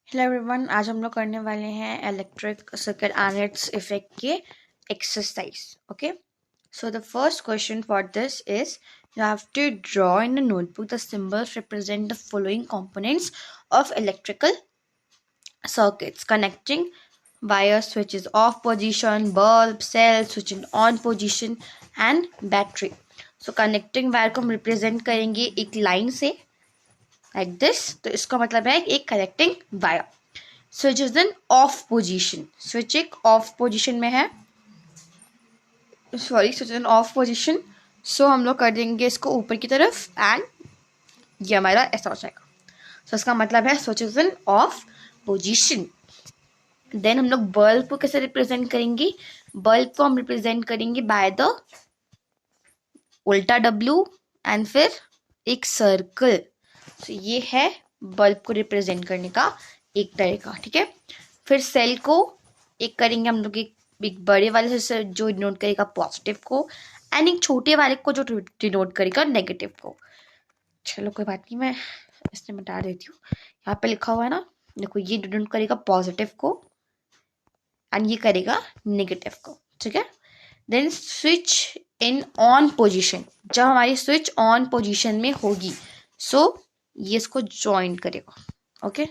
Hello everyone, आज हम लोग करने वाले हैं electric circuit and its effect के exercise. Okay, so the first question for this is you have to draw in a notebook the symbols represent the following components of electrical circuits: connecting wire, switches off position, bulb, cell, switch in on position and battery. So connecting wire को हम represent करेंगे एक line से like this. तो इसका मतलब है एक connecting wire. Switch is in off position, switch एक ऑफ पोजीशन में है, switch in off position. So हम लोग कर देंगे इसको ऊपर की तरफ एंड ये हमारा ऐसा हो जाएगा. सो इसका मतलब है switch is in off position. Then हम लोग बल्ब को कैसे रिप्रेजेंट करेंगे? बल्ब को हम रिप्रेजेंट करेंगे बाय द उल्टा डब्ल्यू एंड फिर एक सर्कल. सो ये है बल्ब को रिप्रेजेंट करने का एक तरीका. ठीक है, फिर सेल को एक करेंगे हम लोग एक बड़े वाले से जो डिनोट करेगा पॉजिटिव को एंड एक छोटे वाले को जो डिनोट करेगा नेगेटिव को. चलो कोई बात नहीं, मैं इसमें मिटा देती हूँ. यहाँ पे लिखा हुआ है ना, देखो ये डिनोट करेगा पॉजिटिव को एंड ये करेगा नेगेटिव को. ठीक है, then switch in on position, जब हमारी स्विच ऑन पोजीशन में होगी सो ये इसको ज्वाइन करेगा. ओके,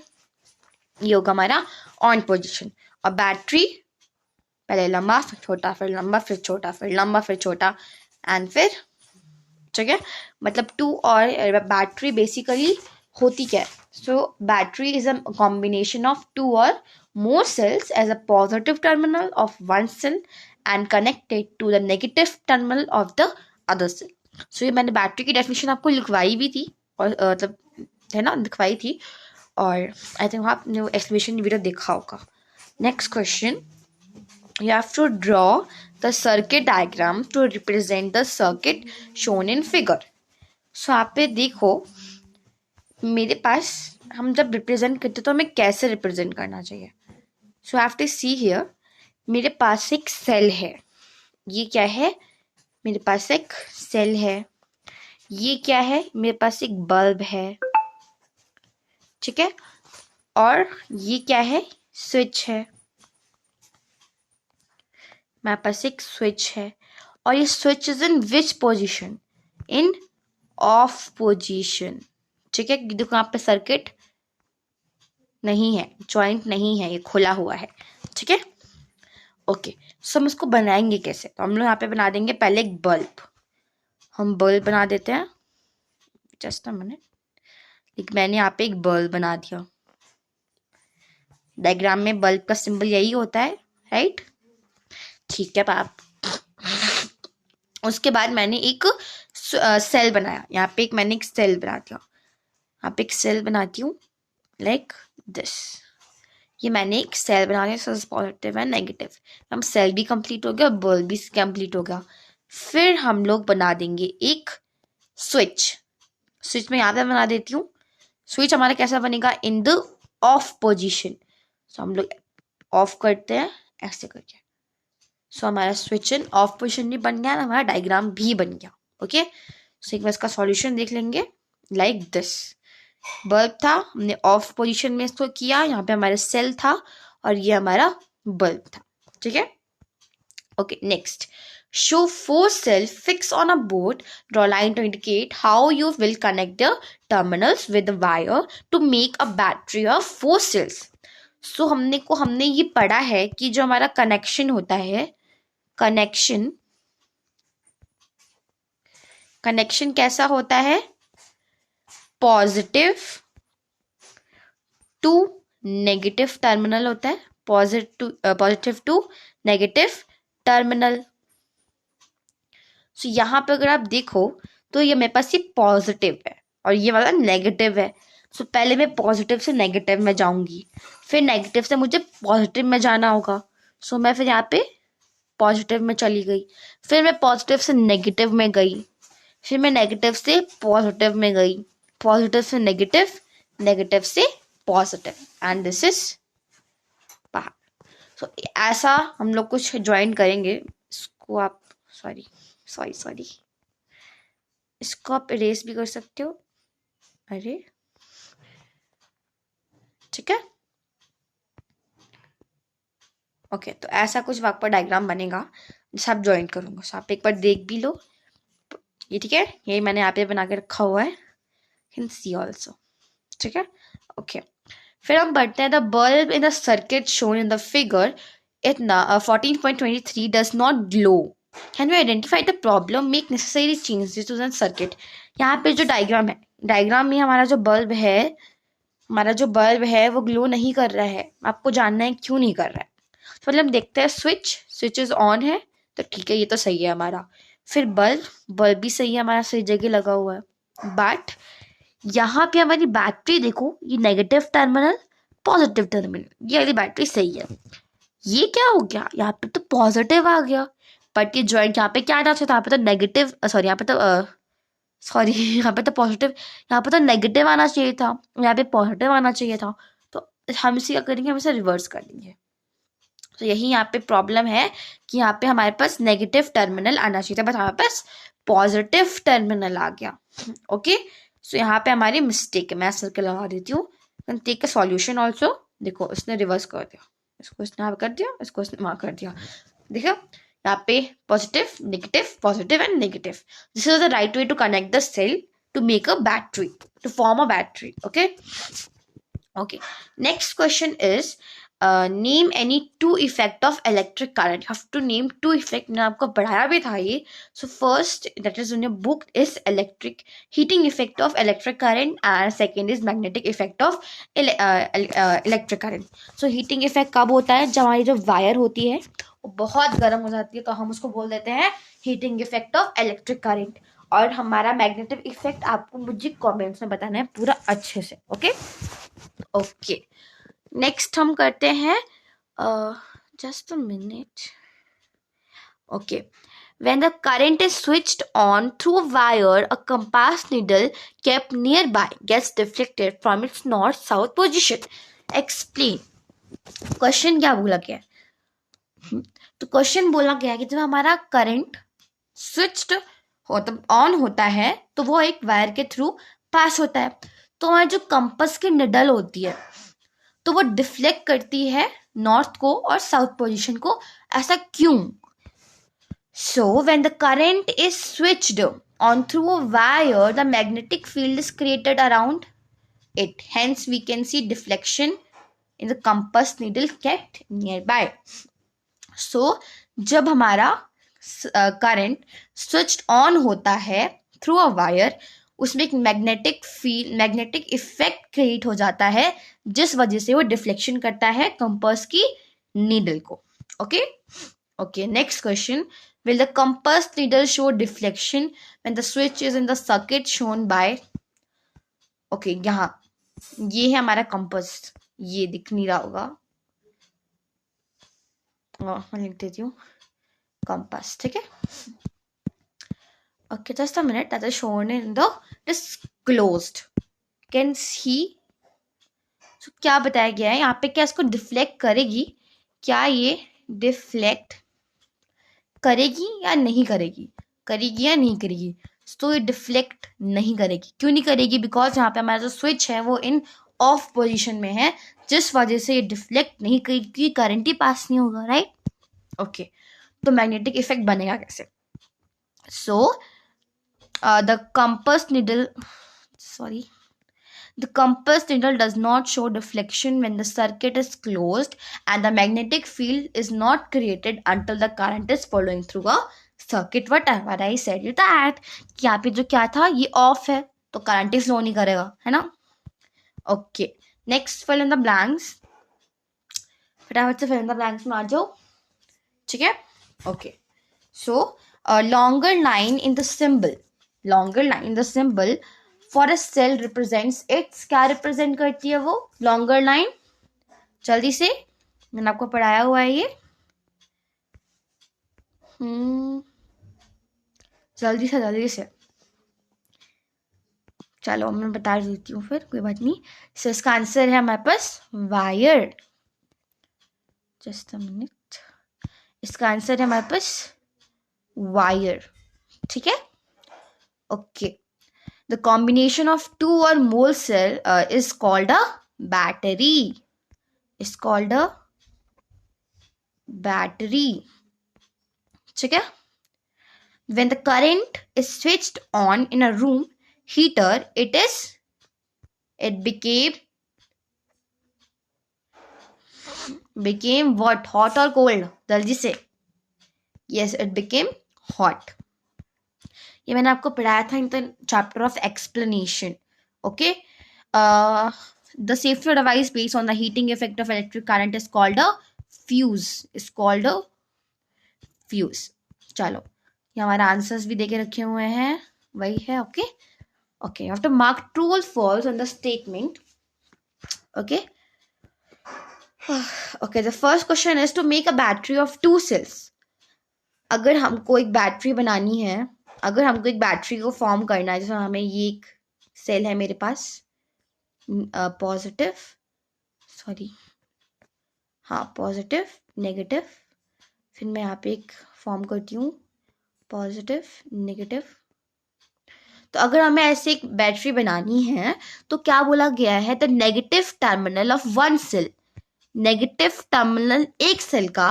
ये होगा हमारा ऑन पोजीशन. और बैटरी पहले लंबा फिर छोटा फिर लंबा फिर छोटा फिर लंबा फिर छोटा एंड फिर. ठीक है, मतलब टू और बैटरी बेसिकली होती क्या है? So battery is a combination of two और more cells as a positive terminal of one cell and connected to the negative terminal of the other cell. So ये मैंने बैटरी की definition आपको लिखवाई भी थी और मतलब है ना, लिखवाई थी और आई थिंक आपने वो एक्सप्लेनेशन वीडियो देखा होगा. Next question, you have to draw the circuit diagram to represent the circuit shown in figure. So आप पे देखो मेरे पास हम जब रिप्रेजेंट करते तो हमें कैसे रिप्रेजेंट करना चाहिए. So have to see here, मेरे पास एक सेल है. ये क्या है? मेरे पास एक सेल है. ये क्या है? मेरे पास एक बल्ब है. ठीक है, और ये क्या है? स्विच है. मेरे पास एक स्विच है और ये switch is in which position? In off position. ठीक है, देखो यहाँ पे सर्किट नहीं है, जॉइंट नहीं है, ये खुला हुआ है. ठीक है, ओके. सो हम इसको बनाएंगे कैसे? तो हम लोग यहाँ पे बना देंगे पहले एक बल्ब. हम बल्ब बना देते हैं. जस्ट अ मिनट, एक मैंने यहाँ पे एक बल्ब बना दिया. डायग्राम में बल्ब का सिंबल यही होता है, राइट? ठीक है पाप. उसके बाद मैंने एक सेल बनाया. यहाँ पे मैंने एक सेल बना दिया. यहाँ पे एक सेल बनाती हूँ लाइक दिस. ये मैंने एक सेल बना दिया, पॉजिटिव एंड नेगेटिव. हम सेल भी कंप्लीट हो गया, बल्ब भी कंप्लीट हो गया. फिर हम लोग बना देंगे एक स्विच. स्विच में यहाँ पे बना देती हूँ. स्विच हमारा कैसा बनेगा? In the off position. So हम लोग ऑफ करते हैं ऐसे करके. सो हमारा स्विच इन ऑफ पोजीशन भी बन गया, हमारा डायग्राम भी बन गया. ओके, सो एक बार इसका सॉल्यूशन देख लेंगे लाइक दिस. बल्ब था, हमने ऑफ पोजीशन में इसको किया. यहाँ पे हमारा सेल था और ये हमारा बल्ब था. ठीक है, okay. Next, show 4 cells fixed on a board. Draw a line to indicate how you will connect the terminals with the wire to make a battery of 4 cells. So हमने ये पढ़ा है कि जो हमारा कनेक्शन होता है, कनेक्शन कैसा होता है? पॉजिटिव टू नेगेटिव टर्मिनल होता है. Positive to negative terminal. So यहाँ पे अगर आप देखो तो ये मेरे पास ये पॉजिटिव है और ये वाला नेगेटिव है. सो पहले मैं पॉजिटिव से नेगेटिव में जाऊंगी, फिर नेगेटिव से मुझे पॉजिटिव में जाना होगा. सो मैं फिर यहाँ पे पॉजिटिव में चली गई, फिर मैं पॉजिटिव से नेगेटिव में गई, फिर मैं नेगेटिव से पॉजिटिव में गई, पॉजिटिव से नेगेटिव, नेगेटिव से पॉजिटिव एंड दिस इज बाहर. सो ऐसा हम लोग कुछ ज्वाइन करेंगे. इसको आप सॉरी इसको आप इरेज भी कर सकते हो. अरे ठीक है, ओके, तो ऐसा कुछ वहाँ पर डायग्राम बनेगा जिसे आप ज्वाइन करूँगा। सो आप एक बार देख भी लो ये, ठीक है। ये मैंने यहाँ पे बना के रखा हुआ है, कैन सी ऑल्सो, ठीक है। ओके, फिर हम बढ़ते हैं। The bulb in the circuit shown in the figure इतना 14.23 does not glow, can we identify the problem, make necessary changes to the circuit. यहाँ पे जो डायग्राम है, डायग्राम में हमारा जो बल्ब है वो ग्लो नहीं कर रहा है। आपको जानना है क्यों नहीं कर रहा है। तो मतलब देखते हैं, स्विच इज ऑन है तो ठीक है, ये तो सही है हमारा। फिर बल्ब भी सही है हमारा, सही जगह लगा हुआ है। बट यहाँ पे हमारी बैटरी देखो, ये नेगेटिव टर्मिनल, पॉजिटिव टर्मिनल, ये वाली बैटरी सही है। ये क्या हो गया, यहाँ पे तो पॉजिटिव आ गया, बट ये ज्वाइंट यहाँ पे क्या आना चाहिए था, यहाँ पे तो नेगेटिव, सॉरी यहाँ पे तो पॉजिटिव, यहाँ पे तो नेगेटिव आना चाहिए था, यहाँ पे पॉजिटिव आना चाहिए था। तो हम इसे क्या करेंगे, हम इसे रिवर्स कर देंगे। तो यही यहाँ पे प्रॉब्लम है कि यहाँ पे हमारे पास नेगेटिव टर्मिनल आना चाहिए था, बट हमारे पास पॉजिटिव टर्मिनल आ गया। ओके, सो यहाँ पे हमारी मिस्टेक है। मैं सर्कल लगा देती हूँ, टेक अ सॉल्यूशन ऑल्सो। देखो इसने रिवर्स कर दिया, इसको इसने यहाँ कर दिया, इसको इसने वहाँ कर दिया। देखो यहाँ पे positive and negative. This is the right way to connect the cell to make a battery, to form a battery. Okay okay, next question is name any two effect of electric current. Have to name two effect. मैंने आपको पढ़ाया भी था ये। So first that is in your book is electric heating effect of electric current and second is magnetic effect of electric current. So heating effect कब होता है, जब हमारी जो वायर होती है वो बहुत गर्म हो जाती है, तो हम उसको बोल देते हैं heating effect of electric current. और हमारा मैग्नेटिक इफेक्ट आपको मुझे कमेंट्स में बताना है पूरा अच्छे से। ओके ओके, नेक्स्ट हम करते हैं, just a minute. Okay, when the current is switched on through a wire, a compass needle kept nearby gets deflected from its north south position. Explain. Question क्या बोला गया है? तो क्वेश्चन बोला गया है कि जब हमारा करंट स्विच्ड होता ऑन होता है तो वो एक वायर के थ्रू पास होता है, तो हमारी जो कंपास की निडल होती है तो वो डिफ्लेक्ट करती है नॉर्थ को और साउथ पोजीशन को। ऐसा क्यों? So when the current is switched on through a wire, the magnetic field is created around it, hence we can see deflection in the compass needle kept near by. So जब हमारा current switched on होता है through a wire, उसमें एक magnetic effect create हो जाता है, जिस वजह से वो डिफ्लेक्शन करता है कंपास की नीडल को। Okay okay, next question, will the compass needle show deflection when the switch is in the circuit shown by. Okay, यहाँ ये है हमारा कंपास, ये दिख नहीं रहा होगा, मैं लिख देती हूँ कंपास, ठीक है। Okay, just a minute. That is shown in the disclosed. Can see. So क्या बताया गया है यहाँ पे, क्या इसको डिफ्लेक्ट करेगी, क्या ये डिफ्लेक्ट करेगी या नहीं करेगी, करेगी या नहीं करेगी? तो ये डिफ्लेक्ट नहीं करेगी। क्यों नहीं करेगी? बिकॉज यहाँ पे हमारा जो स्विच है वो इन ऑफ पोजीशन में है, जिस वजह से ये डिफ्लेक्ट नहीं करेगी, करंट ही पास नहीं होगा, राइट। ओके, तो मैग्नेटिक इफेक्ट बनेगा कैसे? सो the compass needle does not show deflection when the circuit is closed, and the magnetic field is not created until the current is flowing through a circuit. What I said you that कि यहाँ पे जो क्या था, ये of है तो current ही flow नहीं करेगा, है ना। Okay, next fill in the blanks. फटाफट से फिल इन द ब्लैंक्स में आ जाओ, ठीक है। Okay, so longer line in the symbol for a cell represents its, क्या रिप्रेजेंट करती है वो लॉन्गर लाइन? जल्दी से, मैंने आपको पढ़ाया हुआ है ये, जल्दी से चलो मैं बता देती हूँ, फिर कोई बात नहीं। सो इसका आंसर है हमारे पास वायर। जस्ट अ मिनट, इसका आंसर है हमारे पास वायर, ठीक है। Okay, the combination of two और more cell is called a battery, is called a battery, ठीक है। When the current is switched on in a room heater, it became what? Hot or cold? जल्दी से. Yes, it became hot. ये मैंने आपको पढ़ाया था in the chapter of explanation. Okay. The safety device based on the heating effect of electric current is called a fuse. चलो, ये हमारे आंसर्स भी देके रखे हुए हैं, वही है. Okay. You have to mark true or false on the statement. Okay. The first question is to make a battery of 2 cells. अगर हमको एक बैटरी बनानी है, अगर हमको एक बैटरी को फॉर्म करना है, जैसे हमें ये एक सेल है मेरे पास, पॉजिटिव नेगेटिव, फिर मैं यहाँ पे एक फॉर्म करती हूँ पॉजिटिव नेगेटिव. तो अगर हमें ऐसे एक बैटरी बनानी है तो क्या बोला गया है? The negative terminal of one cell. Negative terminal एक सेल का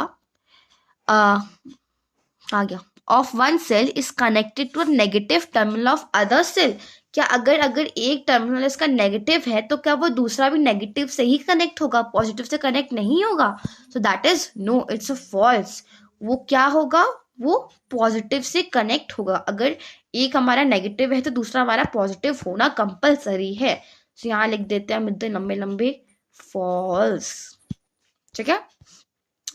आ गया of one cell is connected to negative terminal of other cell. क्या अगर एक टर्मिनल इसका नेगेटिव है तो क्या वो दूसरा भी नेगेटिव से ही कनेक्ट होगा, पॉजिटिव से कनेक्ट नहीं होगा? So that is no, it's a false. वो क्या होगा? वो पॉजिटिव से कनेक्ट होगा. अगर एक हमारा नेगेटिव है तो दूसरा हमारा पॉजिटिव होना कंपलसरी है. तो यहाँ लिख देते हैं मुद्दे लंबे फॉल्स. ठीक है.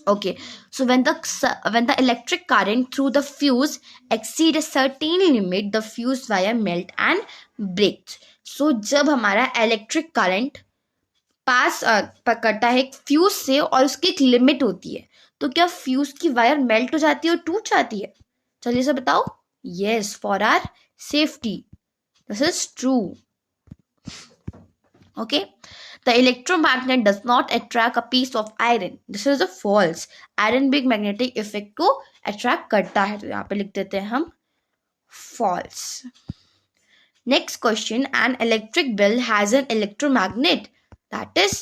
Okay, so when the electric current through the fuse exceed a certain limit, the fuse wire melt and breaks. So जब हमारा इलेक्ट्रिक करंट पास पकड़ता है एक फ्यूज से और उसकी एक लिमिट होती है, तो क्या फ्यूज की वायर मेल्ट हो जाती है और टूट जाती है? चलिए से बताओ. Yes, for our safety. This is true. Okay. The electromagnet does not attract a piece of iron. This is a false. Iron भी magnetic effect को attract करता है, तो यहाँ पे लिख देते हैं हम false. Next question, an electric bell has an electromagnet. That is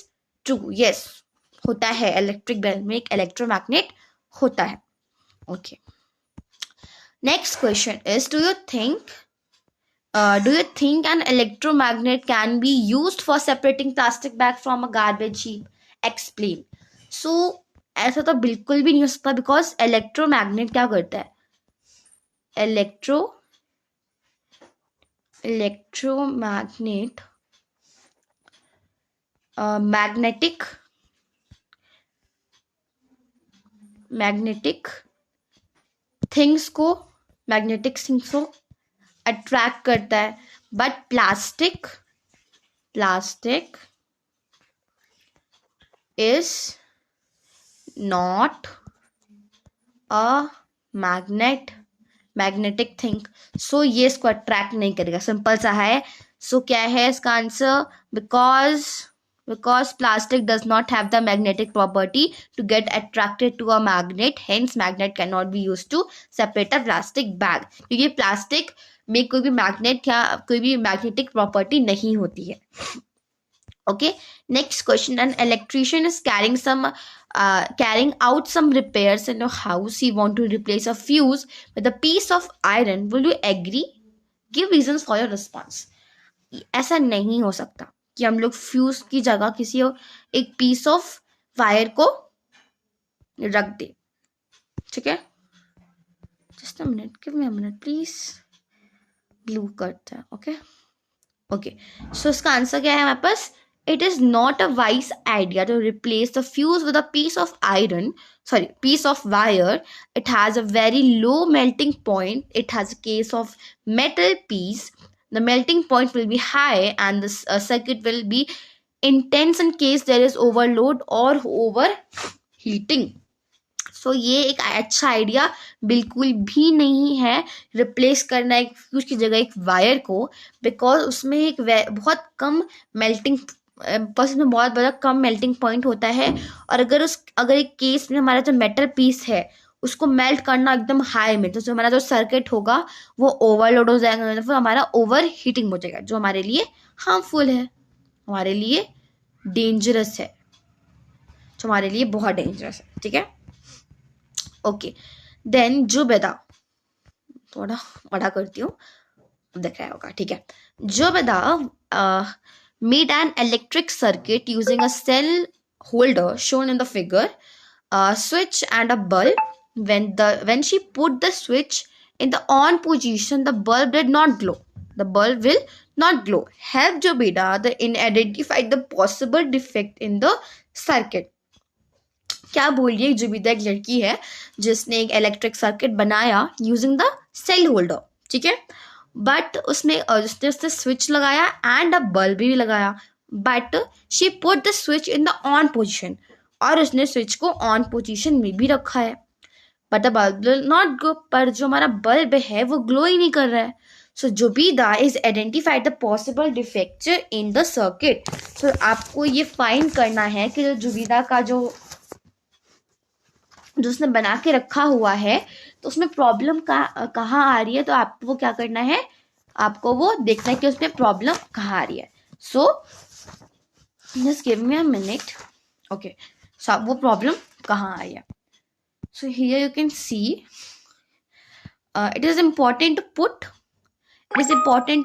true. Yes, होता है. Electric bell में एक electromagnet होता है. Okay. Next question is, do you think an electromagnet can be used for separating plastic bag from a garbage heap? Explain. So ऐसा तो बिल्कुल भी नहीं हो सकता, बिकॉज इलेक्ट्रोमैग्नेट क्या करता है? इलेक्ट्रोमैग्नेट मैग्नेटिक थिंग्स को अट्रैक्ट करता है. But plastic is not a magnetic thing. So ये इसको अट्रैक्ट नहीं करेगा. सिंपल सा है. सो क्या है इसका answer? because plastic does not have the magnetic property to get attracted to a magnet, hence magnet cannot be used to separate a plastic bag. क्योंकि प्लास्टिक में कोई भी मैग्नेट या कोई भी मैग्नेटिक प्रॉपर्टी नहीं होती है. Okay, next question. An electrician is carrying out some repairs in a house. He want to replace a fuse with a piece of iron. Will you agree? Give reasons for your response. ऐसा नहीं हो सकता कि हम लोग fuse की जगह किसी एक पीस ऑफ वायर को रख दे. ठीक है. Just a minute, give me a minute please. Blue करते हैं. ओके. सो इसका आंसर क्या है हमारे पास? It is not a wise idea to replace the fuse with a piece of wire. It has a very low melting point. It has a case of metal piece. The melting point will be high and the circuit will be intense in case there is overload or overheating. So ये एक अच्छा idea बिल्कुल भी नहीं है replace करना एक fuse की जगह एक वायर को, बिकॉज उसमें एक बहुत कम मेल्टिंग में बहुत बड़ा कम मेल्टिंग पॉइंट होता है. और अगर एक केस में हमारा जो मेटल पीस है उसको मेल्ट करना एकदम हाई में, तो जो हमारा जो सर्किट होगा वो ओवरलोड हो जाएगा, तो फिर हमारा ओवर हीटिंग हो जाएगा, जो हमारे लिए हार्मफुल है, हमारे लिए डेंजरस है, जो हमारे लिए बहुत डेंजरस है. ठीक है. ओके, देन जुबेदा, थोड़ा बड़ा करती हूँ, दिख रहा होगा, ठीक है। Zubeda made an electric circuit using a cell holder shown in the figure, a switch and a bulb. When she put the switch in the on position, the bulb did not glow. The bulb will not glow. Help Jobeda in identify the possible defect in the circuit. क्या बोल रही है जुबेदा? एक लड़की है जिसने एक electric circuit बनाया यूजिंग द सेल होल्डर, ठीक है। बट उसने स्विच लगाया एंड अ बल्ब भी लगाया, but she put the switch in the on position, और उसने स्विच को ऑन पोजिशन में भी रखा है, but the bulb will not glow, पर जो हमारा बल्ब है वो ग्लो ही नहीं कर रहा है। So Zubeda is identified the possible defect in the circuit. So आपको ये फाइंड करना है कि जो जुबेदा का जो उसने बना के रखा हुआ है तो उसमें प्रॉब्लम कहाँ आ रही है, तो आपको वो क्या करना है, आपको वो देखना है कि उसमें प्रॉब्लम कहाँ आ रही है। So just give me a minute, okay. So वो प्रॉब्लम कहाँ आ रही है। So here you can see it is important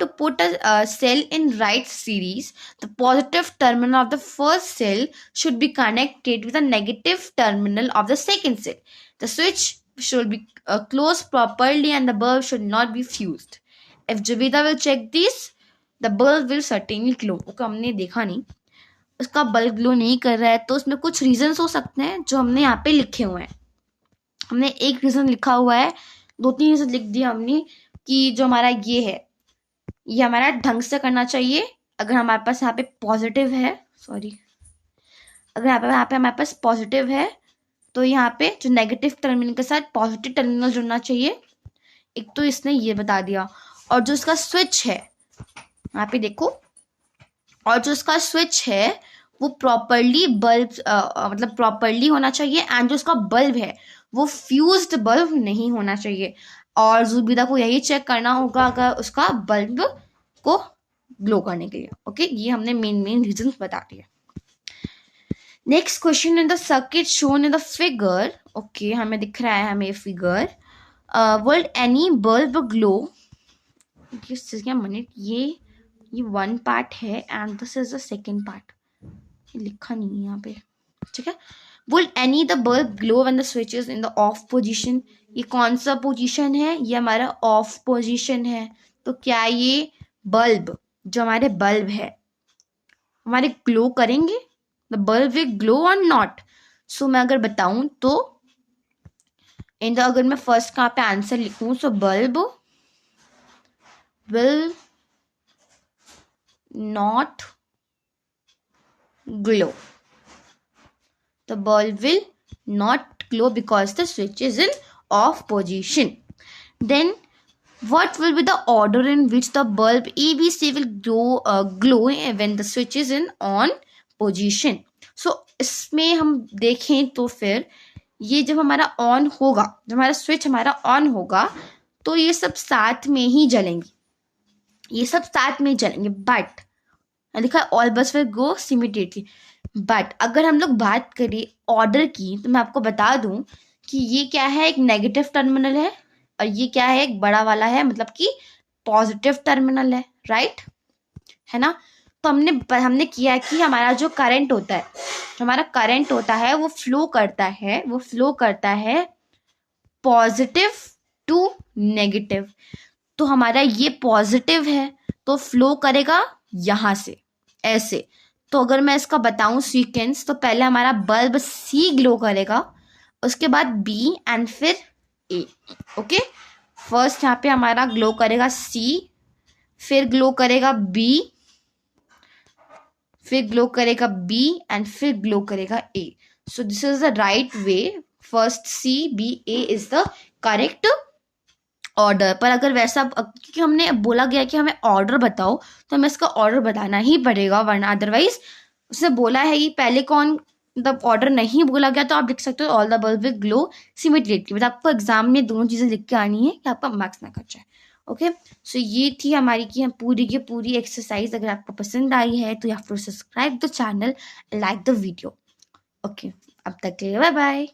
to put a cell in right series. The positive terminal of the first cell should be connected with the negative terminal of the second cell. The switch should be closed properly and the bulb should not be fused. If Jubeda will check this, the bulb will certainly glow. Okay, हमने देखा नहीं, उसका bulb glow नहीं कर रहा है, तो उसमें कुछ रीजंस हो सकते हैं जो हमने यहाँ पे लिखे हुए हैं। हमने एक रीजन लिखा हुआ है, 2-3 रीजन लिख दिया हमने कि जो हमारा ये है ये हमारा ढंग से करना चाहिए। अगर हमारे पास यहाँ पे पॉजिटिव है, अगर यहाँ पे हमारे पास पॉजिटिव है तो यहाँ पे जो नेगेटिव टर्मिनल के साथ पॉजिटिव टर्मिनल जुड़ना चाहिए। एक तो इसने ये बता दिया, और जो इसका स्विच है यहाँ पे देखो, और जो इसका स्विच है वो प्रॉपरली मतलब प्रॉपरली होना चाहिए, एंड जो इसका बल्ब है वो फ्यूज्ड बल्ब नहीं होना चाहिए। और जुबेदा को यही चेक करना होगा अगर उसका बल्ब को ग्लो करने के लिए। ओके, ये हमने मेन रीजन बता दिए। Next question, in the circuit shown in the figure, okay हमें दिख रहा है हमें figure, will any bulb glow, minute, ये वन पार्ट है and this is the second part, लिखा नहीं है यहाँ पे, ठीक है। Will any the bulb glow when the switch is in the off position? ये कौन सा पोजीशन है, ये हमारा ऑफ पोजीशन है। तो क्या ये बल्ब, जो हमारे बल्ब है हमारे ग्लो करेंगे? द बल्ब विल ग्लो और नॉट। सो मैं अगर बताऊं तो अगर मैं फर्स्ट का पे आंसर लिखूं, so bulb will not glow, the bulb will not glow because the switch is in off position. Then what will be the order in which the bulb ABC will glow when the switch is in on position? So इसमें हम देखें तो फिर ये जब हमारा on होगा, जब हमारा स्विच हमारा ऑन होगा तो ये सब साथ में ही जलेंगे, ये सब साथ में जलेंगे, बट लिखा all bulbs will go similarly. But अगर हम लोग बात करें ऑर्डर की तो मैं आपको बता दूं कि ये क्या है, एक नेगेटिव टर्मिनल है और ये क्या है, एक बड़ा वाला है, मतलब कि पॉजिटिव टर्मिनल है, राइट है ना। तो हमने किया कि हमारा जो करंट होता है, जो हमारा करंट होता है वो फ्लो करता है पॉजिटिव टू नेगेटिव। तो हमारा ये पॉजिटिव है तो फ्लो करेगा यहाँ से ऐसे। तो अगर मैं इसका बताऊं सीक्वेंस, तो पहले हमारा बल्ब सी ग्लो करेगा, उसके बाद बी एंड फिर ए। ओके, फर्स्ट यहाँ पे हमारा ग्लो करेगा सी, फिर ग्लो करेगा बी, फिर ग्लो करेगा बी एंड फिर ग्लो करेगा A. So this is the right way, first C B A is the correct order. पर अगर वैसा, क्योंकि हमने बोला गया कि हमें ऑर्डर बताओ, तो हमें इसका ऑर्डर बताना ही पड़ेगा, वरना अदरवाइज उसने बोला है कि पहले कौन, मतलब ऑर्डर नहीं बोला गया तो आप लिख सकते हो all the bulb will glow similarly. But आपको एग्जाम में दोनों चीजें लिख के आनी है कि आपका मार्क्स ना कट जाए। ओके, सो ये थी हमारी की पूरी की पूरी एक्सरसाइज। अगर आपको पसंद आई है तो you have to subscribe the channel, like the video. Okay, अब तक के लिए बाय बाय।